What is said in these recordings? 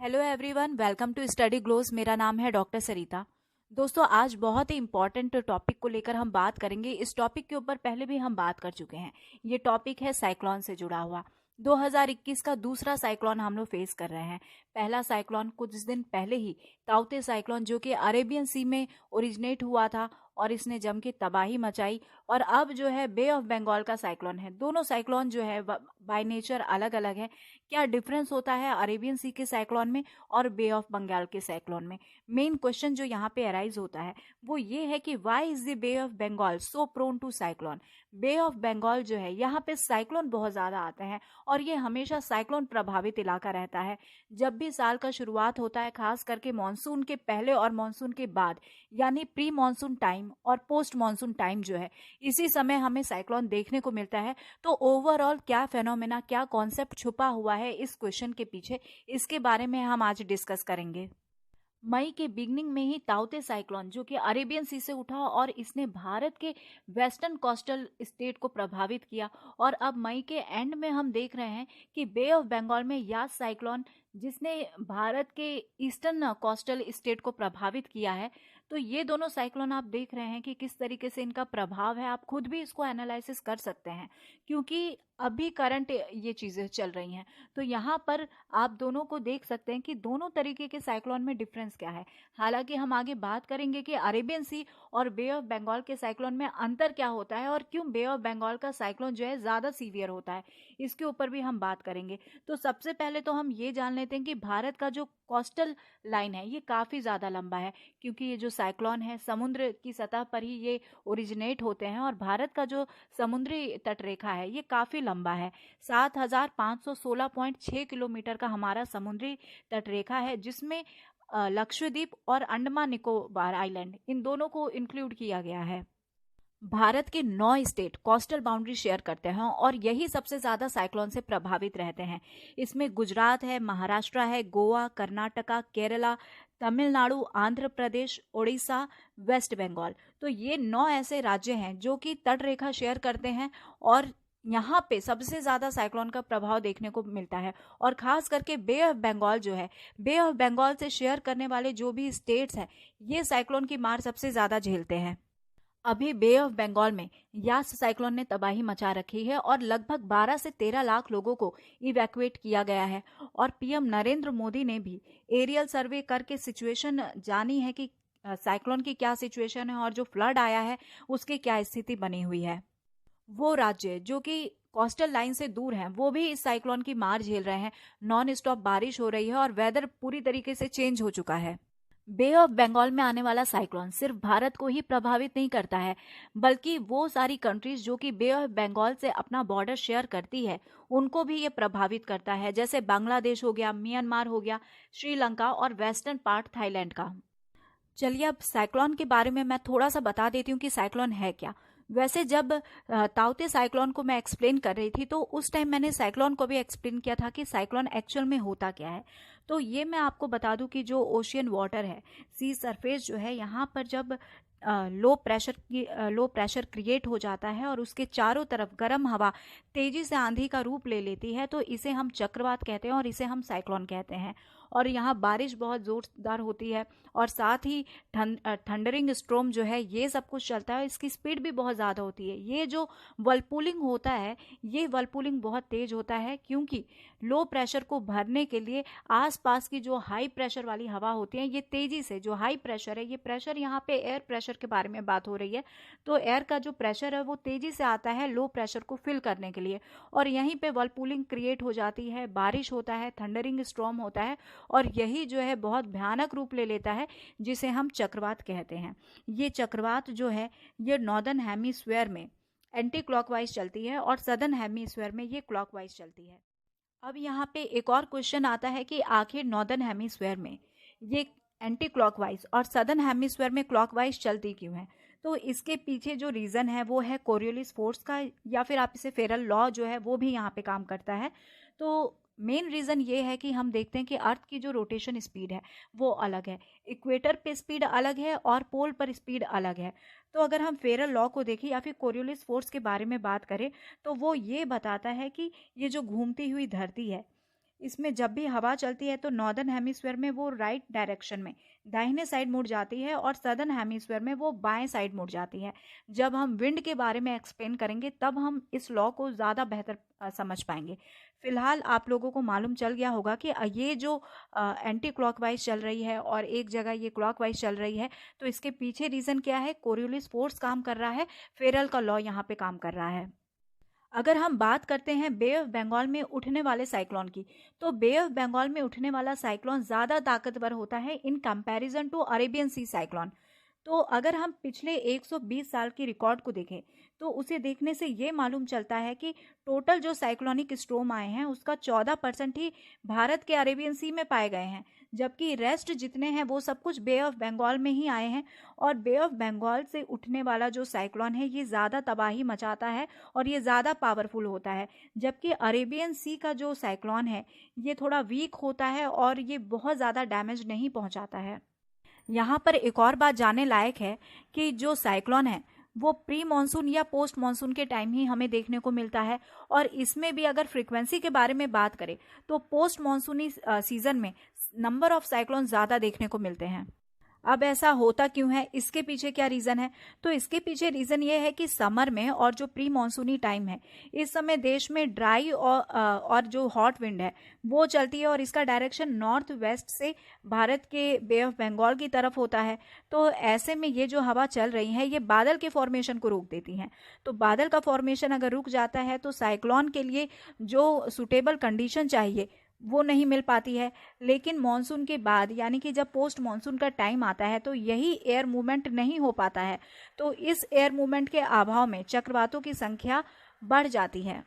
Hello everyone, welcome to study glows. मेरा नाम है डॉक्टर सरिता। दोस्तों, आज बहुत ही इंपॉर्टेंट टॉपिक को लेकर हम बात करेंगे। इस टॉपिक के ऊपर पहले भी हम बात कर चुके हैं। ये टॉपिक है साइक्लोन से जुड़ा हुआ। 2021 का दूसरा साइक्लोन हम लोग फेस कर रहे हैं। पहला साइक्लोन कुछ दिन पहले ही ताउते साइक्लोन, जो कि अरेबियन सी में ओरिजिनेट हुआ था और इसने जम के तबाही मचाई। और अब जो है बे ऑफ बंगाल का साइक्लोन है। दोनों साइक्लोन जो है बाय नेचर अलग अलग है। क्या डिफरेंस होता है अरेबियन सी के साइक्लोन में और बे ऑफ बंगाल के साइक्लोन में? मेन क्वेश्चन जो यहाँ पे अराइज होता है वो ये है कि why is the Bay of Bengal so prone to cyclone. Bay of Bengal जो है, यहाँ पे साइक्लोन बहुत ज्यादा आते हैं और ये हमेशा साइक्लोन प्रभावित इलाका रहता है। जब भी साल का शुरुआत होता है, खास करके मानसून के पहले और मानसून के बाद, यानी प्री मानसून टाइम और पोस्ट मानसून टाइम जो है, इसी समय हमें साइक्लोन देखने को मिलता है। तो ओवरऑल क्या फेनोमेना, क्या कॉन्सेप्ट छुपा हुआ है इस क्वेश्चन के पीछे, इसके बारे में हम आज डिस्कस करेंगे। मई के बिगनिंग में ही ताउते साइक्लोन, जो कि अरेबियन सी से उठा और इसने भारत के वेस्टर्न कोस्टल स्टेट को प्रभावित किया। और अब मई के एंड में हम देख रहे हैं कि बे ऑफ बंगाल में यास साइक्लोन, जिसने भारत के ईस्टर्न कोस्टल स्टेट को प्रभावित किया है। तो ये दोनों साइक्लोन आप देख रहे हैं कि किस तरीके से इनका प्रभाव है। आप खुद भी इसको एनालिसिस कर सकते हैं, क्योंकि अभी करंट ये चीजें चल रही हैं। तो यहाँ पर आप दोनों को देख सकते हैं कि दोनों तरीके के साइक्लोन में डिफरेंस क्या है। हालांकि हम आगे बात करेंगे कि अरेबियन सी और बे ऑफ बंगाल के साइक्लोन में अंतर क्या होता है और क्यों बे ऑफ बंगाल का साइक्लोन जो है ज्यादा सीवियर होता है, इसके ऊपर भी हम बात करेंगे। तो सबसे पहले तो हम ये जान लेते हैं कि भारत का जो कोस्टल लाइन है ये काफी ज्यादा लंबा है, क्योंकि ये जो साइक्लोन है समुद्र की सतह पर ही ये ओरिजिनेट होते हैं। और भारत का जो समुद्री तटरेखा है ये काफी लंबा है। 7516.6 किलोमीटर का हमारा समुद्री तटरेखा है, जिसमें लक्षद्वीप और अंडमान निकोबार आइलैंड, इन दोनों को इंक्लूड किया गया है। भारत के 9 स्टेट कोस्टल बाउंड्री शेयर करते हैं और यही सबसे ज्यादा साइक्लोन से प्रभावित रहते हैं। इसमें गुजरात है, महाराष्ट्र है, गोवा, कर्नाटका, केरला, तमिलनाडु, आंध्र प्रदेश, उड़ीसा, वेस्ट बंगाल। तो ये 9 ऐसे राज्य हैं जो कि तट रेखा शेयर करते हैं और यहाँ पे सबसे ज्यादा साइक्लोन का प्रभाव देखने को मिलता है। और खास करके बे ऑफ बंगाल जो है, बे ऑफ बंगाल से शेयर करने वाले जो भी स्टेट्स हैं, ये साइक्लोन की मार सबसे ज्यादा झेलते हैं। अभी बे ऑफ बंगाल में यास साइक्लोन ने तबाही मचा रखी है और लगभग 12 से 13 लाख लोगों को इवैक्यूएट किया गया है। और पीएम नरेंद्र मोदी ने भी एरियल सर्वे करके सिचुएशन जानी है कि साइक्लोन की क्या सिचुएशन है और जो फ्लड आया है उसकी क्या स्थिति बनी हुई है। वो राज्य जो कि कोस्टल लाइन से दूर हैं, वो भी इस साइक्लोन की मार झेल रहे हैं। नॉन स्टॉप बारिश हो रही है और वेदर पूरी तरीके से चेंज हो चुका है। बे ऑफ बंगाल में आने वाला साइक्लोन सिर्फ भारत को ही प्रभावित नहीं करता है, बल्कि वो सारी कंट्रीज जो कि बे ऑफ बंगाल से अपना बॉर्डर शेयर करती है उनको भी ये प्रभावित करता है। जैसे बांग्लादेश हो गया, म्यांमार हो गया, श्रीलंका और वेस्टर्न पार्ट थाईलैंड का। चलिए अब साइक्लोन के बारे में मैं थोड़ा सा बता देती हूँ कि साइक्लोन है क्या। वैसे जब ताउते साइक्लोन को मैं एक्सप्लेन कर रही थी तो उस टाइम मैंने साइक्लोन को भी एक्सप्लेन किया था कि साइक्लोन एक्चुअल में होता क्या है। तो ये मैं आपको बता दूं कि जो ओशियन वाटर है, सी सरफेस जो है, यहाँ पर जब लो प्रेशर क्रिएट हो जाता है और उसके चारों तरफ गर्म हवा तेजी से आंधी का रूप ले लेती है, तो इसे हम चक्रवात कहते हैं और इसे हम साइक्लोन कहते हैं। और यहाँ बारिश बहुत जोरदार होती है और साथ ही थंडरिंग स्ट्रोम जो है ये सब कुछ चलता है। इसकी स्पीड भी बहुत ज़्यादा होती है। ये जो वर्लपूलिंग होता है, ये वर्लपूलिंग बहुत तेज होता है, क्योंकि लो प्रेशर को भरने के लिए आसपास की जो हाई प्रेशर वाली हवा होती है, ये तेजी से, जो हाई प्रेशर है, ये प्रेशर, यहाँ पे एयर प्रेशर के बारे में बात हो रही है, तो एयर का जो प्रेशर है वो तेजी से आता है लो प्रेशर को फिल करने के लिए। और यहीं पे वर्लपूलिंग क्रिएट हो जाती है, बारिश होता है, थंडरिंग स्टॉर्म होता है और यही जो है बहुत भयानक रूप ले लेता है, जिसे हम चक्रवात कहते हैं। ये चक्रवात जो है ये नॉर्दर्न हेमिस्फीयर में एंटी क्लॉकवाइज चलती है और सदर्न हेमिस्फीयर में ये क्लॉकवाइज चलती है। अब यहाँ पे एक और क्वेश्चन आता है कि आखिर नॉर्दर्न हेमिस्फीयर में ये एंटी क्लॉकवाइज और सदर्न हेमिस्फीयर में क्लॉकवाइज चलती क्यों है? तो इसके पीछे जो रीजन है वो है कोरियोलिस फोर्स का, या फिर आप इसे फेरल लॉ जो है वो भी यहाँ पे काम करता है। तो मेन रीजन ये है कि हम देखते हैं कि अर्थ की जो रोटेशन स्पीड है वो अलग है, इक्वेटर पे स्पीड अलग है और पोल पर स्पीड अलग है। तो अगर हम फेरल लॉ को देखें या फिर कोरियोलिस फोर्स के बारे में बात करें, तो वो ये बताता है कि ये जो घूमती हुई धरती है, इसमें जब भी हवा चलती है तो नॉर्दर्न हेमिस्फीयर में वो राइट डायरेक्शन में दाहिने साइड मुड़ जाती है और सदर्न हेमिस्फीयर में वो बाएं साइड मुड़ जाती है। जब हम विंड के बारे में एक्सप्लेन करेंगे तब हम इस लॉ को ज़्यादा बेहतर समझ पाएंगे। फिलहाल आप लोगों को मालूम चल गया होगा कि ये जो एंटी क्लॉकवाइज चल रही है और एक जगह ये क्लॉकवाइज चल रही है, तो इसके पीछे रीज़न क्या है? कोरियोलिस फोर्स काम कर रहा है, फेरल का लॉ यहाँ पे काम कर रहा है। अगर हम बात करते हैं बे ऑफ बंगाल में उठने वाले साइक्लोन की, तो बे ऑफ बंगाल में उठने वाला साइक्लोन ज़्यादा ताकतवर होता है in comparison to Arabian Sea cyclone. तो अगर हम पिछले 120 साल की रिकॉर्ड को देखें तो उसे देखने से ये मालूम चलता है कि टोटल जो साइक्लोनिक स्ट्रोम आए हैं उसका 14% ही भारत के अरेबियन सी में पाए गए हैं, जबकि रेस्ट जितने हैं वो सब कुछ बे ऑफ बंगाल में ही आए हैं। और बे ऑफ बंगाल से उठने वाला जो साइक्लोन है ये ज़्यादा तबाही मचाता है और ये ज़्यादा पावरफुल होता है, जबकि अरेबियन सी का जो साइक्लोन है ये थोड़ा वीक होता है और ये बहुत ज़्यादा डैमेज नहीं पहुंचाता है। यहाँ पर एक और बात जानने लायक है कि जो साइक्लोन है वो प्री मानसून या पोस्ट मानसून के टाइम ही हमें देखने को मिलता है, और इसमें भी अगर फ्रीक्वेंसी के बारे में बात करें तो पोस्ट मानसूनी सीजन में नंबर ऑफ साइक्लोन ज़्यादा देखने को मिलते हैं। अब ऐसा होता क्यों है, इसके पीछे क्या रीज़न है? तो इसके पीछे रीज़न ये है कि समर में और जो प्री मानसूनी टाइम है इस समय देश में ड्राई और जो हॉट विंड है वो चलती है और इसका डायरेक्शन नॉर्थ वेस्ट से भारत के बे ऑफ बंगाल की तरफ होता है। तो ऐसे में ये जो हवा चल रही है ये बादल के फॉर्मेशन को रोक देती हैं। तो बादल का फॉर्मेशन अगर रुक जाता है तो साइक्लोन के लिए जो सुटेबल कंडीशन चाहिए वो नहीं मिल पाती है। लेकिन मॉनसून के बाद यानी कि जब पोस्ट मॉनसून का टाइम आता है तो यही एयर मूवमेंट नहीं हो पाता है, तो इस एयर मूवमेंट के अभाव में चक्रवातों की संख्या बढ़ जाती है।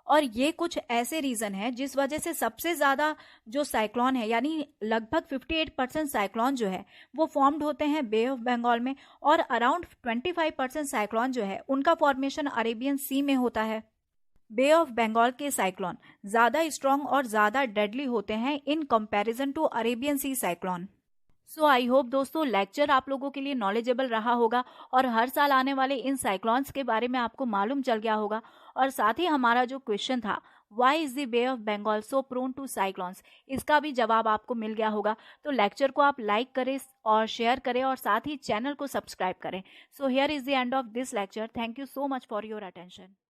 और ये कुछ ऐसे रीजन है जिस वजह से सबसे ज़्यादा जो साइक्लोन है यानी लगभग 58% साइक्लोन जो है वो फॉर्म्ड होते हैं बे ऑफ बंगाल में, और अराउंड 25% साइक्लोन जो है उनका फॉर्मेशन अरेबियन सी में होता है। बे ऑफ बंगाल के साइक्लोन ज़्यादा स्ट्रॉन्ग और ज़्यादा डेडली होते हैं in comparison to Arabian Sea cyclone. So I hope दोस्तों लेक्चर आप लोगों के लिए नॉलेजेबल रहा होगा और हर साल आने वाले इन साइक्लोन्स के बारे में आपको मालूम चल गया होगा। और साथ ही हमारा जो क्वेश्चन था why is the Bay of Bengal so prone to cyclones, इसका भी जवाब आपको मिल गया होगा। तो लेक्चर को आप लाइक करें और शेयर करें और साथ ही चैनल को सब्सक्राइब करें। So here is the end of this lecture. Thank you so much for your attention.